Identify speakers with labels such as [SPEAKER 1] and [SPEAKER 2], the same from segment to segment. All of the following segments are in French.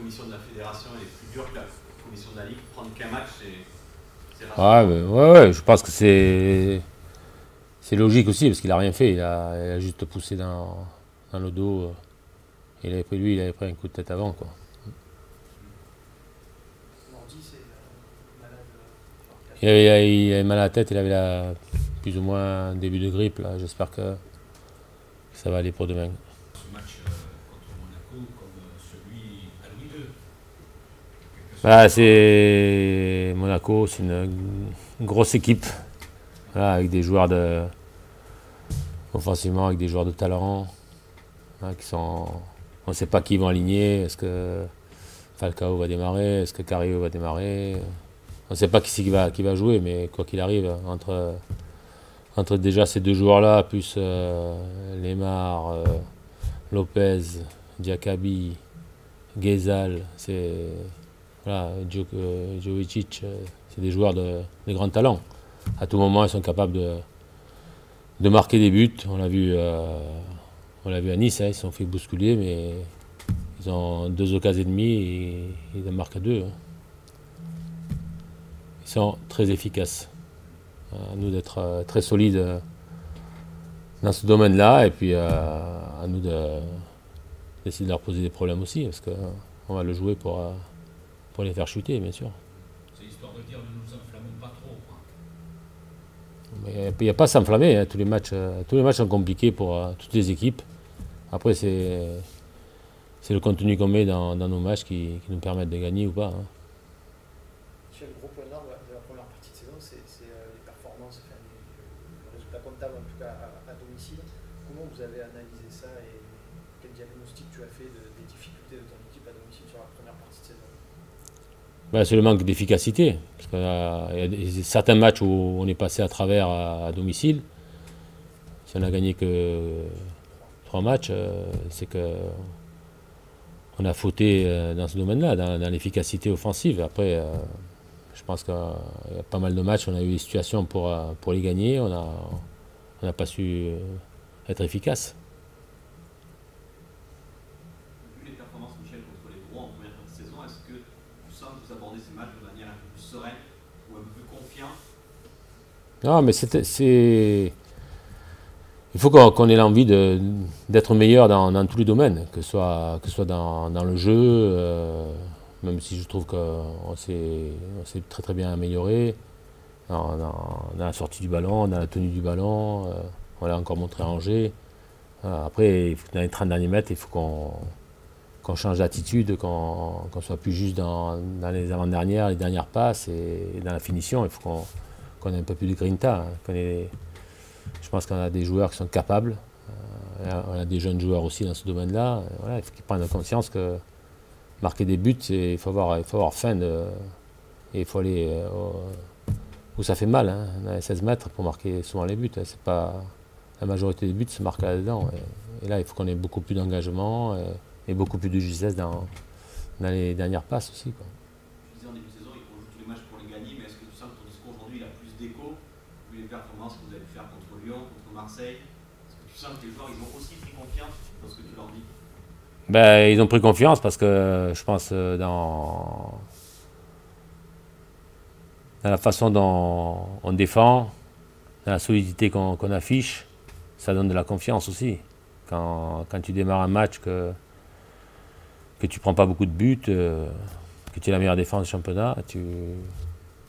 [SPEAKER 1] commission de la fédération est plus dure que la commission de la Ligue. Prendre qu'un match, c'est
[SPEAKER 2] rassurant. Ouais, je pense que c'est logique aussi, parce qu'il n'a rien fait. Il a juste poussé dans le dos. Il avait pris un coup de tête avant, quoi. Il avait mal à la tête, il avait plus ou moins un début de grippe. J'espère que ça va aller pour demain.
[SPEAKER 3] Ce match contre Monaco, comme celui à Louis II.
[SPEAKER 2] Monaco, c'est une grosse équipe, avec des joueurs offensivement, avec des joueurs de talent, qui sont. On ne sait pas qui vont aligner. Est-ce que Falcao va démarrer? Est-ce que Carrillo va démarrer? On ne sait pas qui va jouer, mais quoi qu'il arrive, entre déjà ces deux joueurs-là, plus Lemar, Lopez, Diakabi, Ghezal, Jovicic, c'est des joueurs de grands talents. À tout moment, ils sont capables de marquer des buts. On l'a vu à Nice, ils se sont fait bousculer, mais ils ont 2 occasions et demie et ils en marquent 2. Ils sont très efficaces. À nous d'être très solides dans ce domaine-là, et puis à nous d'essayer de leur poser des problèmes aussi, parce qu'on va le jouer pour les faire chuter, bien sûr.
[SPEAKER 3] C'est histoire de dire ne nous enflammons pas trop, quoi.
[SPEAKER 2] Mais il n'y a pas à s'enflammer, hein. Tous les matchs sont compliqués pour toutes les équipes. Après, c'est le contenu qu'on met dans nos matchs qui nous permettent de gagner ou pas, hein.
[SPEAKER 4] Le gros point noir de la première partie de saison, c'est les performances, le résultat comptable en tout cas à domicile. Comment vous avez analysé ça et quel diagnostic tu as fait des difficultés de ton équipe à domicile sur la première partie de saison?
[SPEAKER 2] C'est le manque d'efficacité. Parce qu'il y a certains matchs où on est passé à travers à domicile. Si on n'a gagné que 3 matchs, c'est qu'on a fauté dans ce domaine-là, dans l'efficacité offensive. Après, je pense qu'il y a pas mal de matchs, on a eu des situations pour les gagner, on n'a pas su être efficace.
[SPEAKER 1] Vu les performances, Michel, contre les gros en première partie de saison, est-ce que tu sens que vous abordez ces matchs de manière un peu plus sereine ou un peu plus confiante?
[SPEAKER 2] Non, mais il faut qu'on ait l'envie d'être meilleur dans tous les domaines, que ce soit dans le jeu, même si je trouve qu'on s'est très très bien amélioré dans la sortie du ballon, dans la tenue du ballon. On l'a encore montré à Angers. Après, dans les 30 derniers mètres, il faut qu'on change d'attitude, qu'on soit plus juste dans les avant-dernières, les dernières passes et dans la finition. Il faut qu'on ait un peu plus de grinta, hein, je pense qu'on a des joueurs qui sont capables. On a des jeunes joueurs aussi dans ce domaine-là. Voilà, il faut qu'ils prennent conscience que marquer des buts, il faut avoir faim et il faut aller où ça fait mal, hein, dans les 16 mètres pour marquer souvent les buts. C'est pas, la majorité des buts se marquent là-dedans. Et là, il faut qu'on ait beaucoup plus d'engagement et beaucoup plus de justesse dans les dernières passes aussi, quoi.
[SPEAKER 1] Tu disais en début de saison, ils jouent tous les matchs pour les gagner, mais est-ce que tu sens que ton discours aujourd'hui il a plus d'écho vu les performances que vous avez pu faire contre Lyon, contre Marseille? Est-ce que tu sens que les joueurs ils ont aussi pris confiance dans ce que tu leur dis?
[SPEAKER 2] Ils ont pris confiance parce que je pense dans la façon dont on défend, dans la solidité qu'on affiche, ça donne de la confiance aussi. Quand tu démarres un match que tu ne prends pas beaucoup de buts, que tu es la meilleure défense du championnat,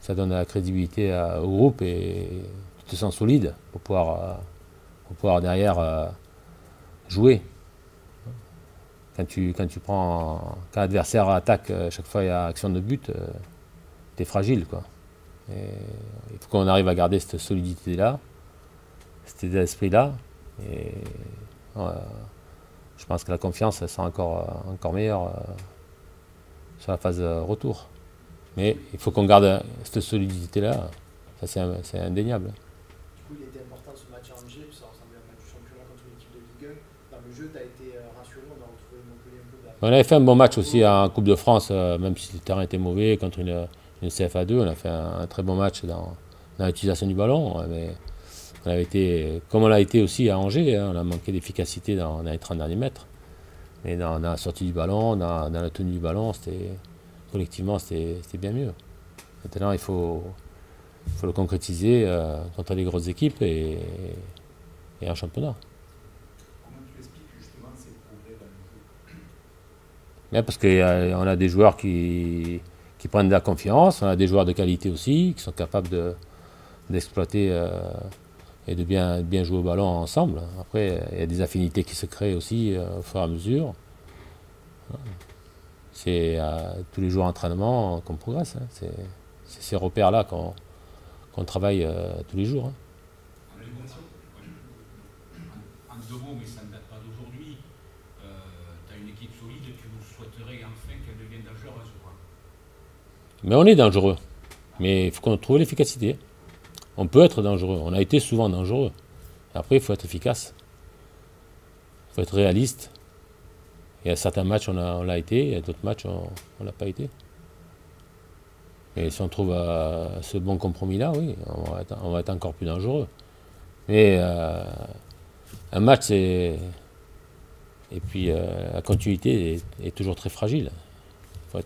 [SPEAKER 2] ça donne de la crédibilité au groupe et tu te sens solide pour pouvoir derrière jouer. Quand l'adversaire attaque, chaque fois il y a action de but, tu es fragile, quoi. Et il faut qu'on arrive à garder cette solidité-là, cet état d'esprit-là. Et je pense que la confiance elle sera encore meilleure sur la phase retour. Mais il faut qu'on garde cette solidité-là, ça c'est indéniable.
[SPEAKER 4] Du coup, il était important ce match à Angers, ça ressemblait à un match du championnat contre l'équipe de Ligue 1. Dans le jeu, tu as été rassuré, on a retrouvé Montpellier un peu.
[SPEAKER 2] On avait fait un bon match aussi en Coupe de France, même si le terrain était mauvais, contre une CFA2. On a fait un très bon match dans l'utilisation du ballon. Mais comme on l'a été aussi à Angers, hein, on a manqué d'efficacité dans les 30 derniers mètres. Mais dans la sortie du ballon, dans la tenue du ballon, collectivement, c'était bien mieux. Maintenant, il faut le concrétiser contre les grosses équipes et en championnat.
[SPEAKER 3] Comment tu expliques justement ces progrès dans le jeu?
[SPEAKER 2] Mais parce qu'on a des joueurs qui prennent de la confiance, on a des joueurs de qualité aussi, qui sont capables d'exploiter et de bien jouer au ballon ensemble. Après, il y a des affinités qui se créent aussi au fur et à mesure. C'est tous les jours d'entraînement qu'on progresse. Hein. C'est ces repères-là qu'on travaille tous les jours. Hein.
[SPEAKER 3] En deux mots, mais ça ne date pas d'aujourd'hui, tu as une équipe solide et tu souhaiterais enfin qu'elle devienne dangereuse, quoi.
[SPEAKER 2] Mais on est dangereux. Mais il faut qu'on trouve l'efficacité. On peut être dangereux. On a été souvent dangereux. Après, il faut être efficace. Il faut être réaliste. Il y a certains matchs, on l'a été. Il y a d'autres matchs, on ne l'a pas été. Et si on trouve ce bon compromis-là, oui, on va être encore plus dangereux. Mais un match, c'est... Et puis la continuité est toujours très fragile. Il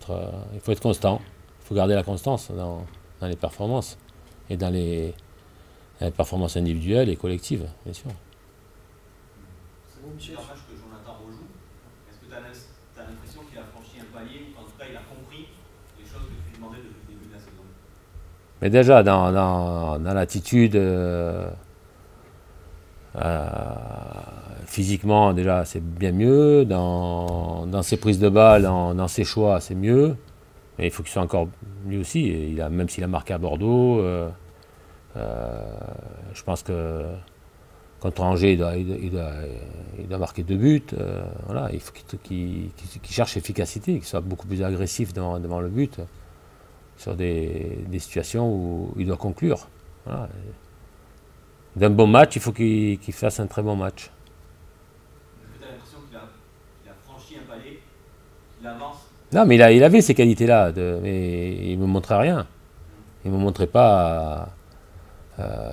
[SPEAKER 2] faut être constant. Il faut garder la constance dans les performances. Et dans les performances individuelles et collectives, bien sûr.
[SPEAKER 4] C'est bon, Michel.
[SPEAKER 1] C'est dommage que Jonathan rejoue. Est-ce que tu as l'impression qu'il a franchi un palier, ou qu'en tout cas il a compris les choses que tu lui demandais depuis le début de la saison?
[SPEAKER 2] Mais déjà, dans l'attitude, physiquement, déjà, c'est bien mieux. Dans ses prises de balles, dans ses choix, c'est mieux. Mais il faut qu'il soit encore mieux aussi. Même s'il a marqué à Bordeaux, je pense que contre Angers, il doit marquer 2 buts. Voilà, il faut qu'il cherche efficacité, qu'il soit beaucoup plus agressif devant le but, sur des situations où il doit conclure. Voilà. D'un bon match, il faut qu'il fasse un très bon match.
[SPEAKER 1] Est-ce que tu as l'impression qu'il a franchi un palier, qu'il avance?
[SPEAKER 2] Non, mais il avait ces qualités-là, mais il ne me montrait rien. Il ne me montrait pas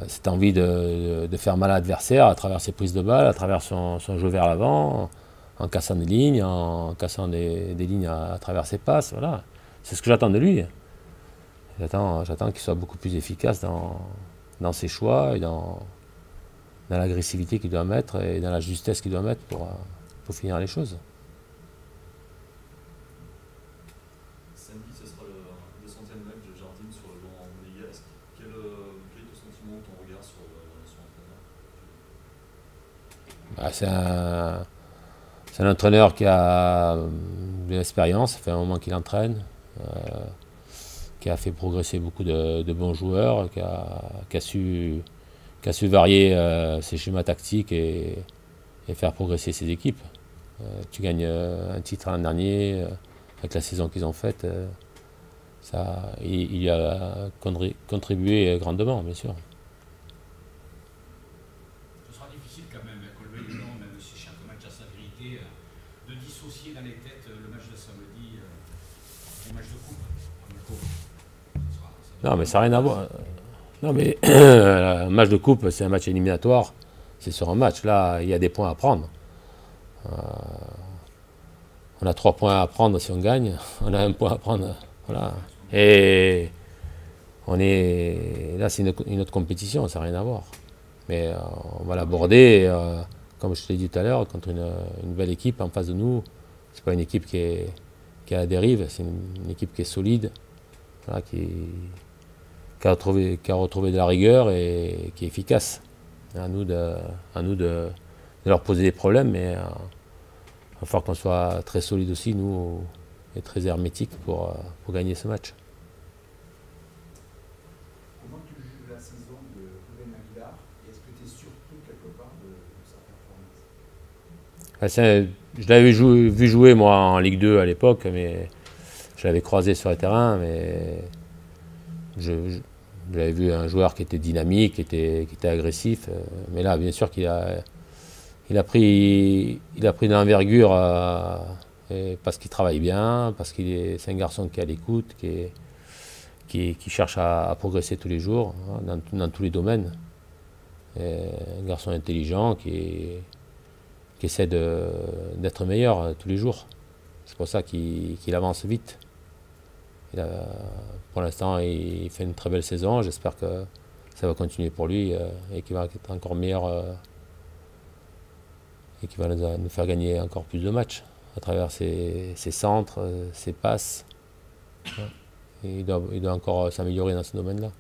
[SPEAKER 2] cette envie de faire mal à l'adversaire à travers ses prises de balles, à travers son jeu vers l'avant, en cassant des lignes, en cassant des lignes à travers ses passes. Voilà. C'est ce que j'attends de lui. J'attends qu'il soit beaucoup plus efficace dans ses choix et dans l'agressivité qu'il doit mettre et dans la justesse qu'il doit mettre pour finir les choses.
[SPEAKER 5] Samedi, ce sera le 200e match de Jardim sur le banc en Liga. Quel est ton sentiment, ton regard sur l'entraîneur?
[SPEAKER 2] C'est un entraîneur qui a de l'expérience, ça fait un moment qu'il entraîne, qui a fait progresser beaucoup de bons joueurs, qui a su varier ses schémas tactiques et faire progresser ses équipes. Tu gagnes un titre l'an dernier, avec la saison qu'ils ont faite, il y a contribué grandement, bien sûr.
[SPEAKER 3] Ce sera difficile quand même, Colbert, même si chaque match a sa vérité, de dissocier dans les têtes le match de samedi du match de coupe.
[SPEAKER 2] Non, mais ça n'a rien à voir. Non, mais un match de coupe, c'est un match éliminatoire. C'est sur un match. Là, il y a des points à prendre. On a 3 points à prendre si on gagne. On a 1 point à prendre. Voilà. Et là, c'est une autre compétition, ça n'a rien à voir. Mais on va l'aborder, comme je te l'ai dit tout à l'heure, contre une belle équipe en face de nous. C'est pas une équipe qui est à la dérive, c'est une équipe qui est solide, voilà, qui a retrouvé de la rigueur et qui est efficace. À nous de leur poser des problèmes, mais il va falloir qu'on soit très solide aussi, nous, et très hermétique pour gagner ce match.
[SPEAKER 3] Comment tu juges la saison de Ruben Aguilar? Est-ce que tu es surpris quelque part de sa performance?
[SPEAKER 2] Je l'avais vu jouer moi en Ligue 2 à l'époque, mais je l'avais croisé sur le terrain, mais j'avais vu un joueur qui était dynamique, qui était agressif. Mais là, bien sûr qu'il a pris de l'envergure parce qu'il travaille bien, parce c'est un garçon qui est à l'écoute, qui cherche à progresser tous les jours, dans tous les domaines. Et un garçon intelligent qui essaie d'être meilleur tous les jours. C'est pour ça qu'il avance vite. Pour l'instant, il fait une très belle saison. J'espère que ça va continuer pour lui et qu'il va être encore meilleur et qu'il va nous faire gagner encore plus de matchs à travers ses centres, ses passes. Et il doit encore s'améliorer dans ce domaine-là.